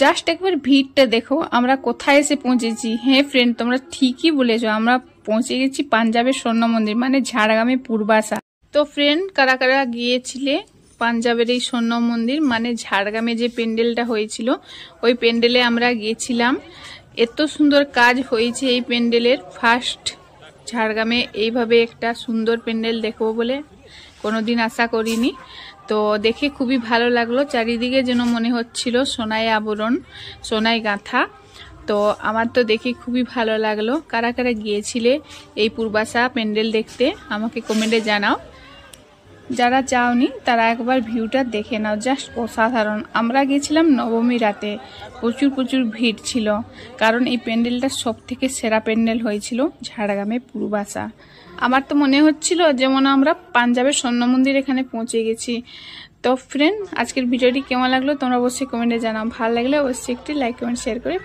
Just একবার ভিড়টা দেখো, আমরা কোথায় এসে পৌঁছেছি। হ্যাঁ ফ্রেন্ড, তোমরা ঠিকই বলেছো, আমরা পৌঁছে গেছি পাঞ্জাবের স্বর্ণ মন্দির মানে ঝাড়গ্রামে পূর্বাশা। তো ফ্রেন্ড, কারা কারা গিয়েছিলে পাঞ্জাবের এই স্বর্ণ মন্দির মানে ঝাড়গ্রামে যে প্যান্ডেলটা হয়েছিল, ওই প্যান্ডেলে আমরা গিয়েছিলাম। এত সুন্দর কাজ হয়েছে এই প্যান্ডেলের। ফার্স্ট ঝাড়গ্রামে এইভাবে একটা সুন্দর প্যান্ডেল দেখবো বলে কোনোদিন আশা করিনি। তো দেখে খুবই ভালো লাগলো, চারিদিকে যেন মনে হচ্ছিল সোনায় আবরণ, সোনায় গাঁথা। তো আমার তো দেখে খুবই ভালো লাগলো। কারা কারা গিয়েছিলে এই পূর্বাশা প্যান্ডেল দেখতে আমাকে কমেন্টে জানাও। যারা যাওনি তারা একবার ভিউটা দেখে নাও, জাস্ট অসাধারণ। আমরা গেছিলাম নবমী রাতে, প্রচুর প্রচুর ভিড় ছিল, কারণ এই প্যান্ডেলটা সব থেকে সেরা প্যান্ডেল হয়েছিল ঝাড়গ্রামে পূর্বাশা। আমার তো মনে হচ্ছিল যেমন আমরা পাঞ্জাবের স্বর্ণ মন্দির এখানে পৌঁছে গেছি। তো ফ্রেন্ড, আজকের ভিডিওটি কেমন লাগলো তোমরা অবশ্যই কমেন্টে জানাও। ভালো লাগলে অবশ্যই একটি লাইক কমেন্ট শেয়ার করে